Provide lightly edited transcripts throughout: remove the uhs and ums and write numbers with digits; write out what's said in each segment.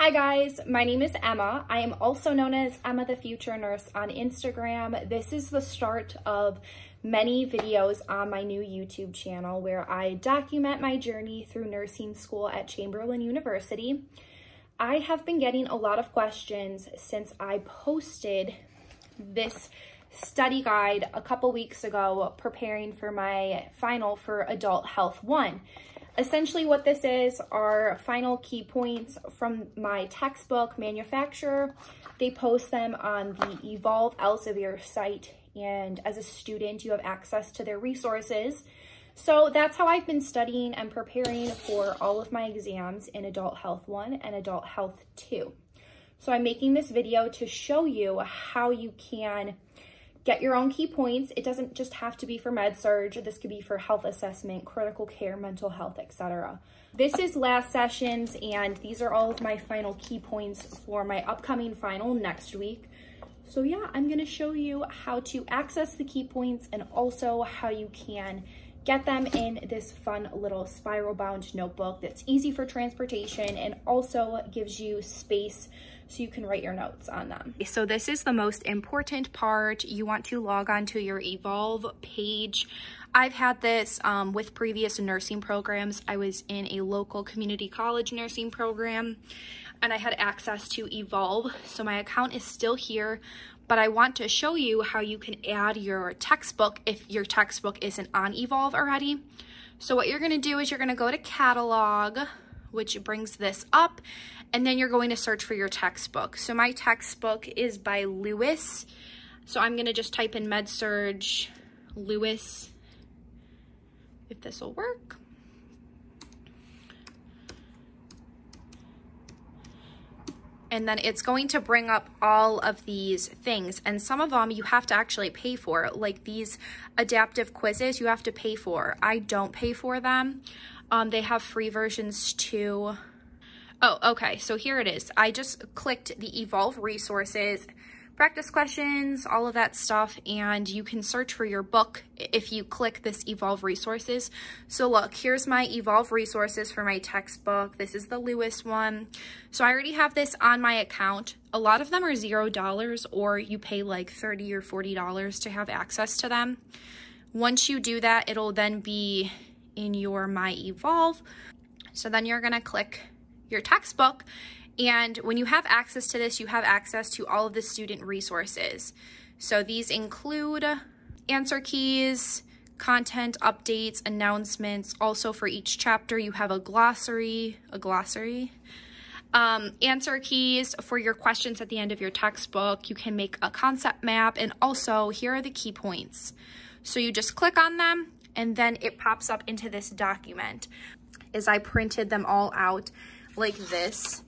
Hi guys, my name is Emma. I am also known as Emma the Future Nurse on Instagram. This is the start of many videos on my new YouTube channel where I document my journey through nursing school at Chamberlain University. I have been getting a lot of questions since I posted this study guide a couple weeks ago preparing for my final for Adult Health 1. Essentially what this is are final key points from my textbook manufacturer. They post them on the Evolve Elsevier site, and as a student you have access to their resources. So that's how I've been studying and preparing for all of my exams in Adult Health 1 and Adult Health 2. So I'm making this video to show you how you can get your own key points. It doesn't just have to be for med-surg. This could be for health assessment, critical care, mental health, etc. This is last sessions, and these are all of my final key points for my upcoming final next week. So yeah, I'm gonna show you how to access the key points and also how you can get them in this fun little spiral bound notebook that's easy for transportation and also gives you space so you can write your notes on them. So this is the most important part. You want to log on to your Evolve page. I've had this with previous nursing programs. I was in a local community college nursing program and I had access to Evolve. So my account is still here, but I want to show you how you can add your textbook if your textbook isn't on Evolve already. So what you're gonna do is you're gonna go to catalog, which brings this up, and then you're going to search for your textbook. So my textbook is by Lewis. So I'm gonna just type in med-surg Lewis, if this will work. And then it's going to bring up all of these things, and some of them you have to actually pay for, like these adaptive quizzes you have to pay for. I don't pay for them. They have free versions too. Oh, okay, so here it is. I just clicked the Evolve resources, practice questions, all of that stuff, and you can search for your book if you click this Evolve resources. So look, here's my Evolve resources for my textbook. This is the Lewis one. So I already have this on my account. A lot of them are $0 or you pay like $30 or $40 to have access to them. Once you do that, it'll then be in your My Evolve. So then you're gonna click your textbook, and when you have access to this, you have access to all of the student resources. So these include answer keys, content updates, announcements. Also for each chapter, you have a glossary, answer keys for your questions at the end of your textbook. You can make a concept map, and also here are the key points. So you just click on them, and then it pops up into this document. As I printed them all out like this,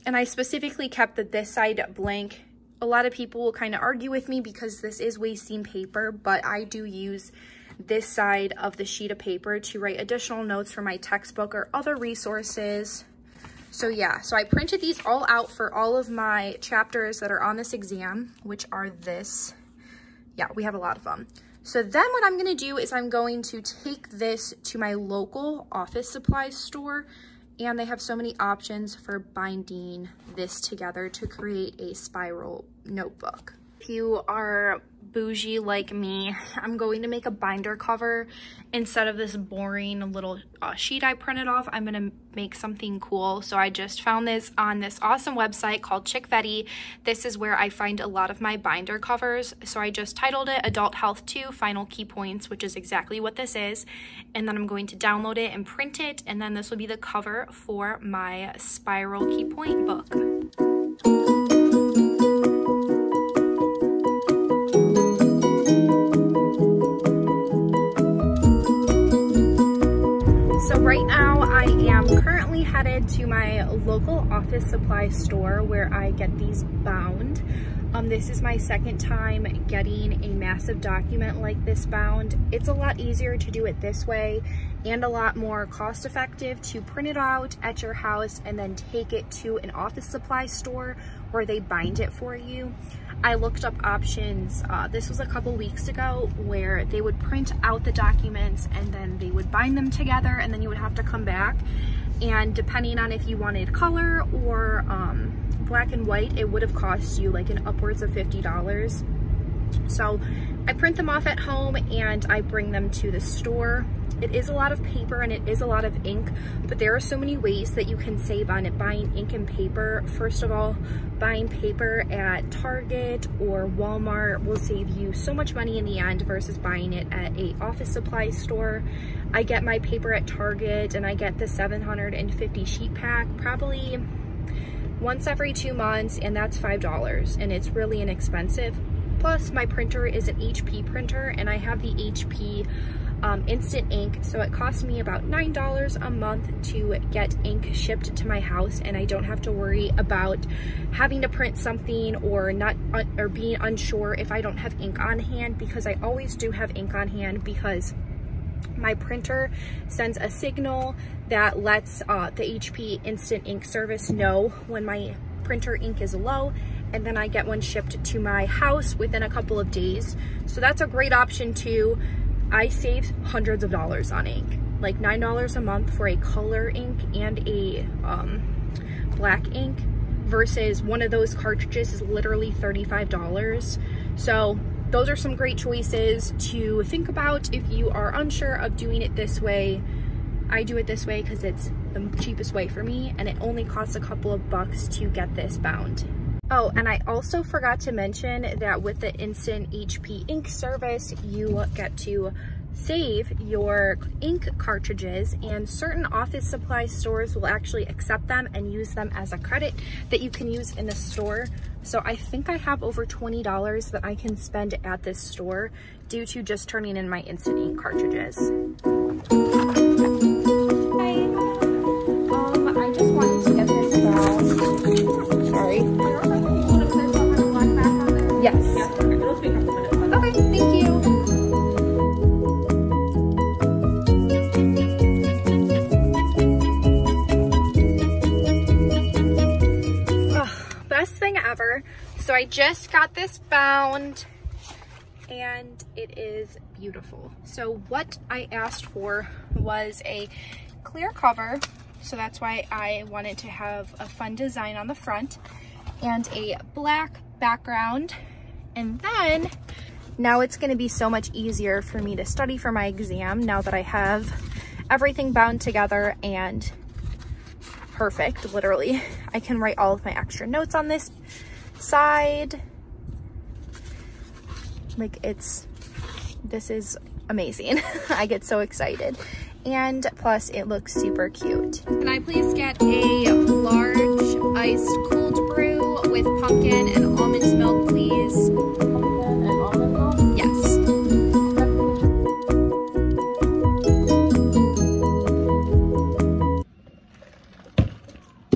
and I specifically kept this side blank. A lot of people will kind of argue with me because this is wasting paper, but I do use this side of the sheet of paper to write additional notes for my textbook or other resources. So yeah, so I printed these all out for all of my chapters that are on this exam, which are this. Yeah, we have a lot of them. So then what I'm gonna do is I'm going to take this to my local office supply store, and they have so many options for binding this together to create a spiral notebook. If you are bougie like me, I'm going to make a binder cover. Instead of this boring little sheet I printed off, I'm gonna make something cool. So I just found this on this awesome website called Chickvetty. This is where I find a lot of my binder covers. So I just titled it Adult Health 2 Final Key Points, which is exactly what this is. And then I'm going to download it and print it, and then this will be the cover for my spiral key point book. So right now I am currently headed to my local office supply store where I get these bound. This is my second time getting a massive document like this bound. It's a lot easier to do it this way and a lot more cost effective to print it out at your house and then take it to an office supply store where they bind it for you. I looked up options, this was a couple weeks ago, where they would print out the documents and then they would bind them together and then you would have to come back. and depending on if you wanted color or black and white, it would have cost you like an upwards of $50. So I print them off at home and I bring them to the store. It is a lot of paper and it is a lot of ink, but there are so many ways that you can save on it buying ink and paper. First of all, buying paper at Target or Walmart will save you so much money in the end versus buying it at a office supply store. I get my paper at Target and I get the 750 sheet pack probably once every 2 months, and that's $5, and it's really inexpensive. Plus my printer is an HP printer and I have the HP instant ink, so it costs me about $9 a month to get ink shipped to my house, and I don't have to worry about having to print something or being unsure if I don't have ink on hand, because I always do have ink on hand, because my printer sends a signal that lets the HP instant ink service know when my printer ink is low, and then I get one shipped to my house within a couple of days. So that's a great option too. I saved hundreds of dollars on ink, like $9 a month for a color ink and a black ink, versus one of those cartridges is literally $35. So those are some great choices to think about if you are unsure of doing it this way. I do it this way because it's the cheapest way for me, and it only costs a couple of bucks to get this bound. Oh, and I also forgot to mention that with the instant HP ink service, you get to save your ink cartridges, and certain office supply stores will actually accept them and use them as a credit that you can use in the store. So I think I have over $20 that I can spend at this store due to just turning in my instant ink cartridges. Hi. I just wanted to get this bound. Sorry. Yes. Okay, thank you. Best thing ever. So I just got this bound and it is beautiful. So what I asked for was a clear cover. So that's why I wanted to have a fun design on the front and a black background. And then now it's going to be so much easier for me to study for my exam now that I have everything bound together and perfect. Literally, I can write all of my extra notes on this side. Like, this is amazing. I get so excited. And plus it looks super cute. Can I please get a large iced cold brew with pumpkin and almond milk, please? Pumpkin and almond milk? Yes.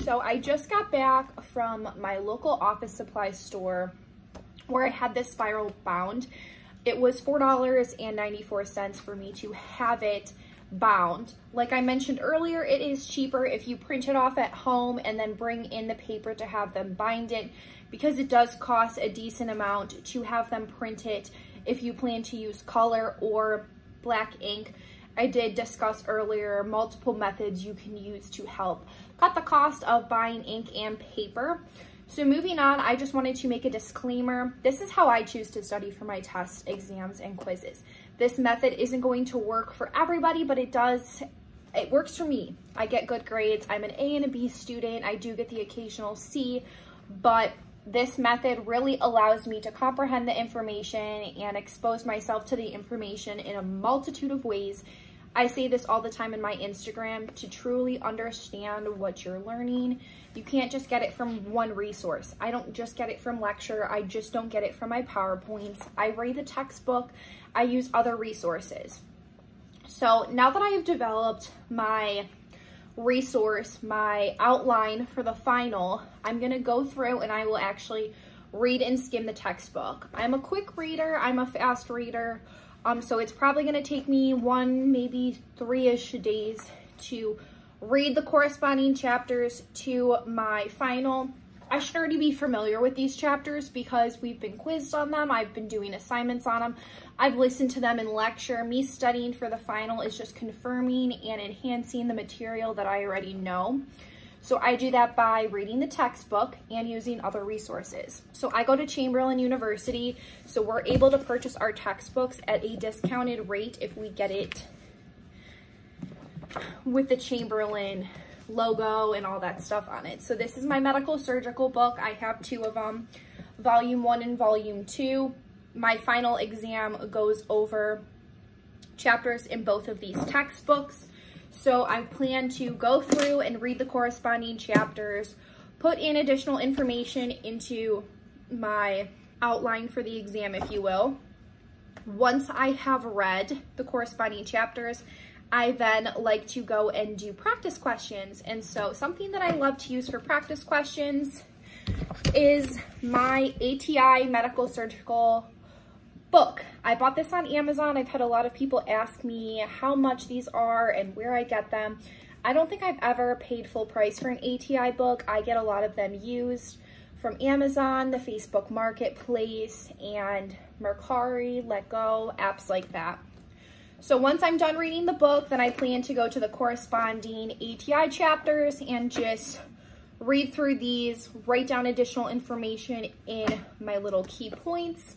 So I just got back from my local office supply store where I had this spiral bound. It was $4.94 for me to have it bound. Like I mentioned earlier, it is cheaper if you print it off at home and then bring in the paper to have them bind it, because it does cost a decent amount to have them print it if you plan to use color or black ink. I did discuss earlier multiple methods you can use to help cut the cost of buying ink and paper. So moving on, I just wanted to make a disclaimer. This is how I choose to study for my tests, exams, and quizzes. This method isn't going to work for everybody, but it works for me. I get good grades. I'm an A and a B student. I do get the occasional C, but this method really allows me to comprehend the information and expose myself to the information in a multitude of ways. I say this all the time in my Instagram: to truly understand what you're learning, you can't just get it from one resource. I don't just get it from lecture. I just don't get it from my PowerPoints. I read the textbook. I use other resources. So now that I have developed my resource, my outline for the final, I'm gonna go through and I will actually read and skim the textbook. I'm a quick reader. I'm a fast reader. So it's probably gonna take me 1, maybe 3-ish days to read the corresponding chapters to my final. I should already be familiar with these chapters because we've been quizzed on them. I've been doing assignments on them. I've listened to them in lecture. Me studying for the final is just confirming and enhancing the material that I already know. So I do that by reading the textbook and using other resources. So I go to Chamberlain University, so we're able to purchase our textbooks at a discounted rate if we get it with the Chamberlain logo and all that stuff on it. So this is my medical surgical book. I have 2 of them, volume 1 and volume 2. My final exam goes over chapters in both of these textbooks. So I plan to go through and read the corresponding chapters, put in additional information into my outline for the exam, if you will. Once I have read the corresponding chapters, I then like to go and do practice questions. And so something that I love to use for practice questions is my ATI medical surgical book. I bought this on Amazon. I've had a lot of people ask me how much these are and where I get them. I don't think I've ever paid full price for an ATI book. I get a lot of them used from Amazon, the Facebook Marketplace, and Mercari, Letgo, apps like that. So once I'm done reading the book, then I plan to go to the corresponding ATI chapters and just read through these, write down additional information in my little key points.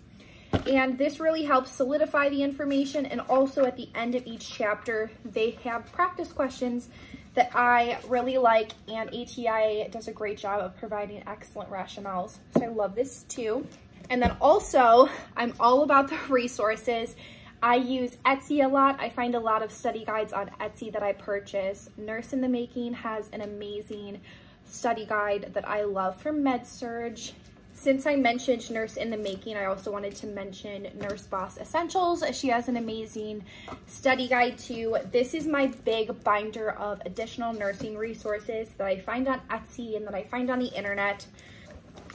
And this really helps solidify the information, and also at the end of each chapter, they have practice questions that I really like, and ATI does a great job of providing excellent rationales. So I love this too. And then also, I'm all about the resources. I use Etsy a lot. I find a lot of study guides on Etsy that I purchase. NurseInTheMaking has an amazing study guide that I love for med-surg. Since I mentioned NurseInTheMaking, I also wanted to mention NurseBossEssentials. She has an amazing study guide too. This is my big binder of additional nursing resources that I find on Etsy and that I find on the internet.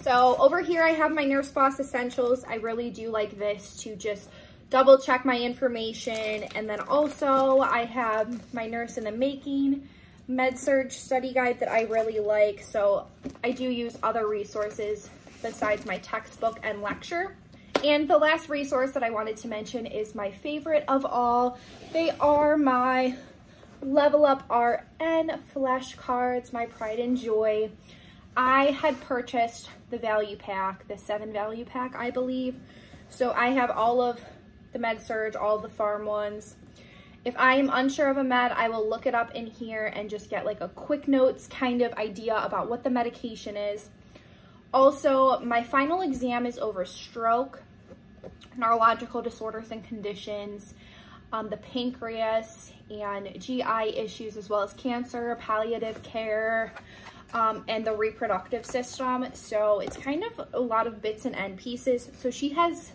So over here I have my NurseBossEssentials. I really do like this to just double check my information. And then also I have my NurseInTheMaking med-surg study guide that I really like. So I do use other resources besides my textbook and lecture. And the last resource that I wanted to mention is my favorite of all. They are my LEVELUPRN flashcards, my pride and joy. I had purchased the value pack, the 7 value pack, I believe. So I have all of the med-surg, all the pharm ones. If I am unsure of a med, I will look it up in here and just get like a quick notes kind of idea about what the medication is. Also, my final exam is over stroke, neurological disorders and conditions, the pancreas and GI issues, as well as cancer, palliative care, and the reproductive system. So it's kind of a lot of bits and end pieces. So she has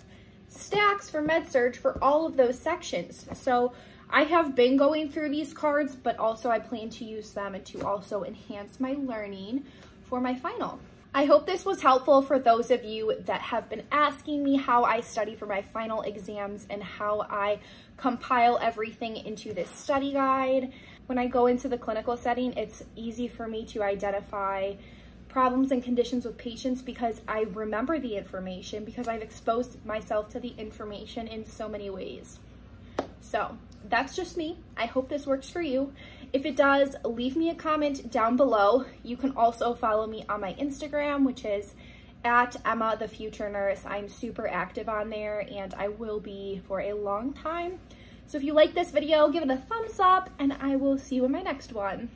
stacks for med-surg for all of those sections. So I have been going through these cards, but also I plan to use them to also enhance my learning for my final. I hope this was helpful for those of you that have been asking me how I study for my final exams and how I compile everything into this study guide. When I go into the clinical setting, it's easy for me to identify problems and conditions with patients because I remember the information, because I've exposed myself to the information in so many ways. So that's just me. I hope this works for you. If it does, leave me a comment down below. You can also follow me on my Instagram, which is @EmmaTheFutureNurse. I'm super active on there, and I will be for a long time. So if you like this video, give it a thumbs up, and I will see you in my next one.